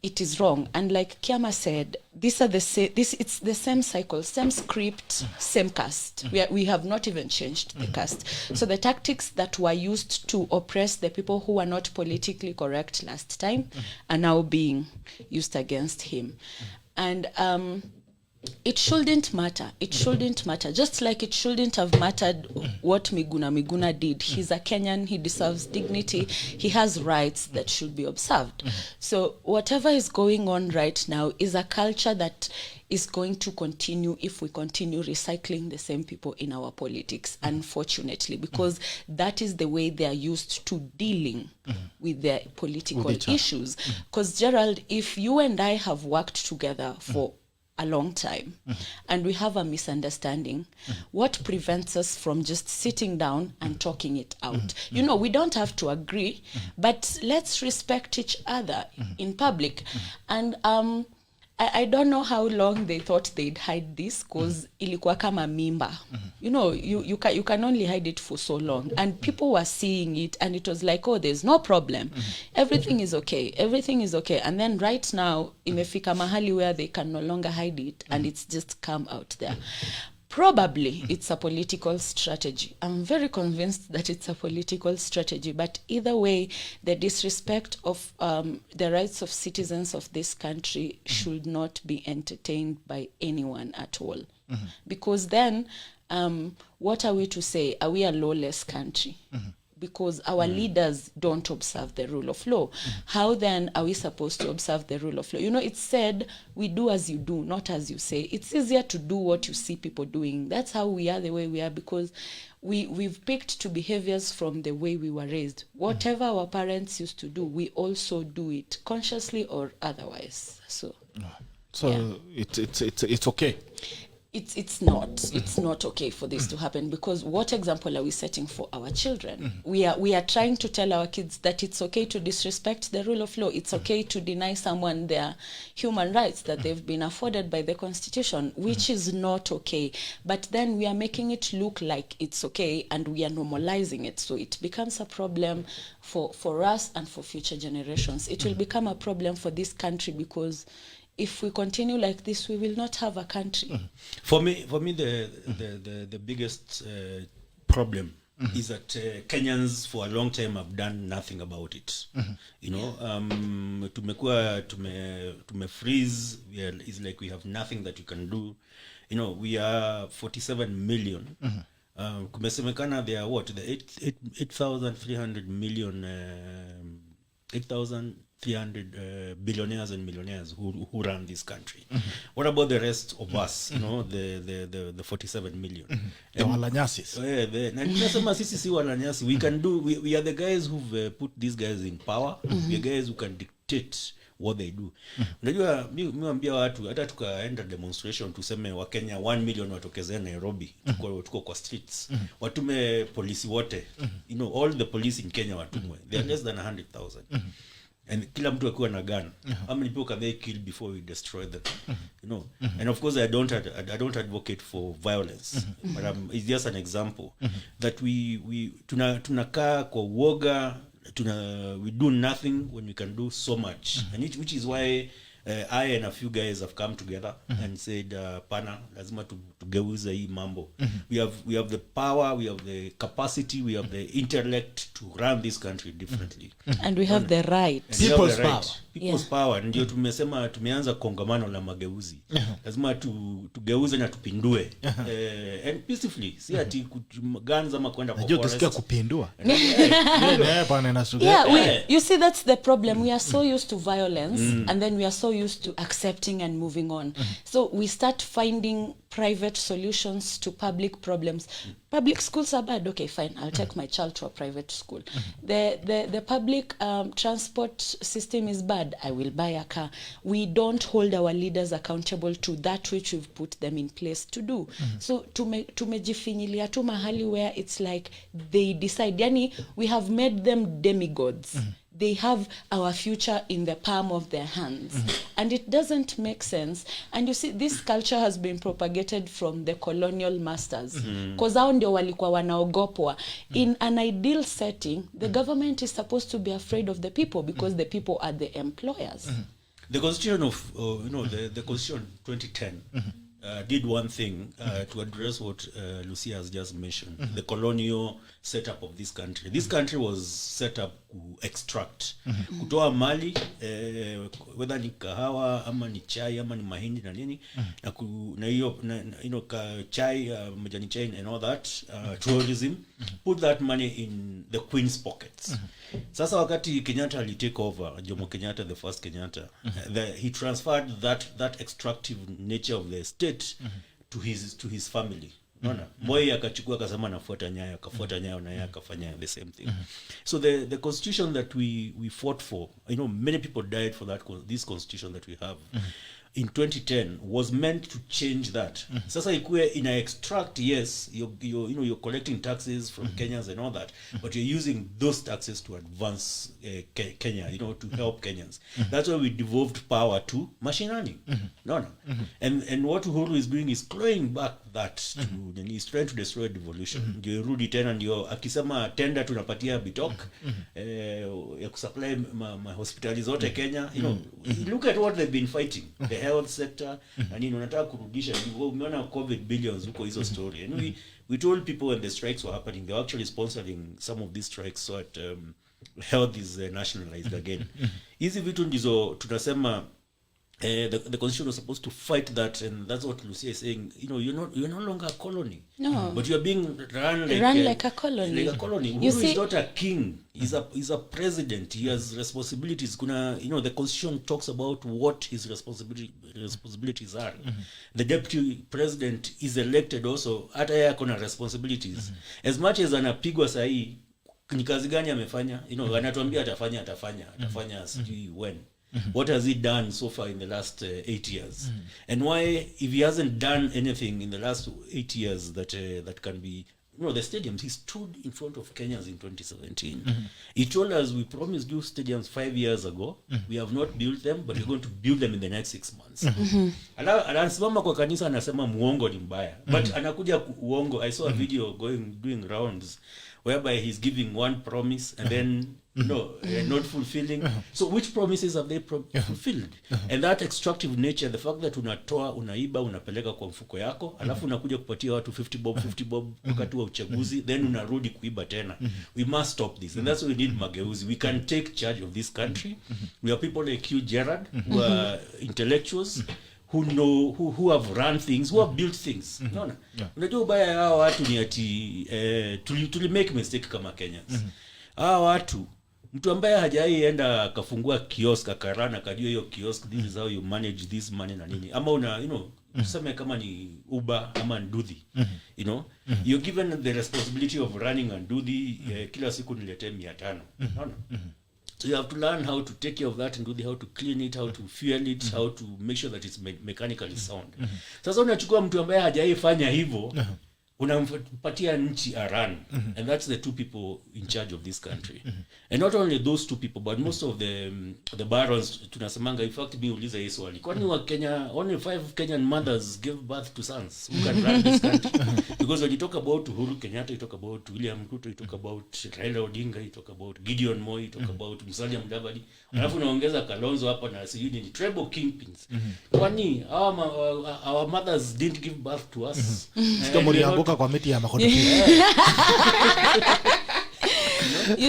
it is wrong. And like Kiama said, it's the same cycle, same script, same cast. We have not even changed the cast. So the tactics that were used to oppress the people who were not politically correct last time are now being used against him. And it shouldn't matter. It shouldn't matter. Just like it shouldn't have mattered what Miguna did. He's a Kenyan. He deserves dignity. He has rights that should be observed. So whatever is going on right now is a culture that is going to continue if we continue recycling the same people in our politics, unfortunately, because that is the way they are used to dealing with their political issues. Because, Gerald, if you and I have worked together for a long time and we have a misunderstanding, what prevents us from just sitting down and talking it out? You know, we don't have to agree, but let's respect each other in public. And I don't know how long they thought they'd hide this, because ilikuwa kama mimba. You know, you can only hide it for so long, and people were seeing it, and it was like, oh, there's no problem, everything is okay, and then right now imefika mahali where they can no longer hide it, and it's just come out there. Probably it's a political strategy. I'm very convinced that it's a political strategy. But either way, the disrespect of the rights of citizens of this country should not be entertained by anyone at all. Because then, what are we to say? Are we a lawless country? Because our leaders don't observe the rule of law. How then are we supposed to observe the rule of law? You know, it's said, we do as you do, not as you say. It's easier to do what you see people doing. That's how we are the way we are, because we've picked to behaviors from the way we were raised. Whatever our parents used to do, we also do it, consciously or otherwise. So it's okay. It's not okay for this to happen, because what example are we setting for our children? We are trying to tell our kids that it's okay to disrespect the rule of law. It's okay to deny someone their human rights that they've been afforded by the Constitution, which is not okay. But then we are making it look like it's okay, and we are normalizing it. So it becomes a problem for us and for future generations. It will become a problem for this country, because if we continue like this, we will not have a country. For me, the biggest problem is that Kenyans for a long time have done nothing about it. You know, tume freeze. It's like we have nothing that you can do. You know, we are 47 million. Kumesemekana there are what, the 8,300 million, 8,300 billionaires and millionaires who run this country. What about the rest of us? You know, the 47 million. The walanyasis. We can do. We are the guys who've put these guys in power. We are guys who can dictate what they do. Unajua miambia watu hata tukaenda demonstration tuseme wa Kenya 1 million watokezea Nairobi, tuko kwa streets, watume polisi wote, you know, all the police in Kenya watumwe, they are less than 100,000, and kila mtu akiwa na gun. How many people can they kill before we destroy them? You know, and of course I don't advocate for violence, but it's just an example that we tunakaa kwa uoga. We do nothing when we can do so much, and which is why I and a few guys have come together and said, pana lazima tugeuze hii mambo. We have the power, we have the capacity, we have the intellect to run this country differently, and we have the right. People's power. Ndio tumesema tumeanza kongamano la mageuzi. Lazima tugeuze na tupindue, and peacefully. Si ati guns ama kwenda kwa forest. Unajua kupindua. You see, that's the problem. We are so used to violence, and then we are so used to accepting and moving on. So we start finding private solutions to public problems. Public schools are bad. Okay, fine. I'll take my child to a private school. The public transport system is bad. I will buy a car. We don't hold our leaders accountable to that which we've put them in place to do. So tumejifinyilia tu mahali where it's like they decide. Yani, we have made them demigods. They have our future in the palm of their hands. And it doesn't make sense. And you see, this culture has been propagated from the colonial masters. Because hao ndio walikuwa wanaogopwa. In an ideal setting, the government is supposed to be afraid of the people, because the people are the employers. The constitution of the constitution 2010 did one thing to address what Lucia has just mentioned, the colonial setup of this country. This country was set up to extract, kutoa mali, whether ni kahawa ama ni chai ama ni mahindi na nini, na hiyo chai, majani chai and all that, tourism, put that money in the Queen's pockets. Sasa wakati Kenyatta alitake over, Jomo Kenyatta, the first Kenyatta, he transferred that extractive nature of the state to his family. Unaona? Moi akachukua akasema nafuata nyayo, akafuata nyayo na yeye akafanya the same thing. So the constitution that we fought for, many people died for this constitution that we have. In 2010 was meant to change that. Sasa ikuwe ina extract, yes, you're collecting taxes from Kenyans and all that, but you're using those taxes to advance Kenya, to help Kenyans. That's why we devolved power to mashinani. No. And what Uhuru is doing is clawing back that and he's trying to destroy devolution. Ndio irudi tena, ndio akisema tenda tunapatia bitok ya kusupply ma hospitali zote Kenya. Look at what they've been fighting. The health sector, and unataka kurudisha, umeona COVID billions huko hizo story. And we told people when the strikes were happening, they were actually sponsoring some of these strikes so that health is nationalized again. Hizi vitu ndizo tunasema the constitution was supposed to fight that, and that's what Lucia is saying. You're no longer a colony. No. But you're being run like a colony. Like a colony. Uhuru is not a king. He's a president. He has responsibilities. The constitution talks about what his responsibilities are. The deputy president is elected also. Hata yeye kuna responsibilities. As much as anapigwa sahi, ni kazi gani amefanya? Anatuambia atafanya sijui when. What has he done so far in the last 8 years? And why, if he hasn't done anything in the last 8 years that can be, the stadiums, he stood in front of Kenyans in 2017. He told us, we promised you stadiums 5 years ago. We have not built them, but we're going to build them in the next 6 months. Anasimama kwa kanisa anasema muongo ni mbaya. But anakuja uongo. I saw a video doing rounds whereby he's giving one promise and then not fulfilling. So which promises have they fulfilled? And that extractive nature, the fact that unaiba unapeleka kwa mfuko yako, alafu unakuja kupatia watu 50 bob wakati wa uchaguzi, then unarudi kuiba tena. We must stop this, and that's why we need mageuzi. We can take charge of this country. We have people like you, Gerard, who are intellectuals, who know, who have run things, who have built things. Unajua ubaya ya hawa watu ni ati tuli make mistake kama Kenyans. Hawa watu, mtu ambaye hajai enda akafungua kiosk akarana akajua hiyo kiosk, this is how you manage this money na nini, ama useme kama ni Uber ama Nduthi, you're given the responsibility of running a Nduthi, kila siku niletee 500. So you have to learn how to take care of that and how to clean it, how to fuel it, how to make sure that it's mechanically sound. Sasa unachukua mtu ambaye hajaifanya hivyo, unampatia nchi a run. And that's the two people in charge of this country. And not only those two people, but most of the barons, tunasemanga, in fact, mi uliza hii swali. Kwani wa Kenya, only 5 Kenyan mothers give birth to sons who can run this country? Because when you talk about Uhuru Kenyatta, you talk about William Ruto, you talk about Raila Odinga, you talk about Gideon Moi, you talk about Musalia Mudavadi. Alafu unaongeza Kalonzo hapa na sijui ni treble kingpins. Kwani our mothers didn't give birth to us? Sikamuri amboka kwa meti ya makono.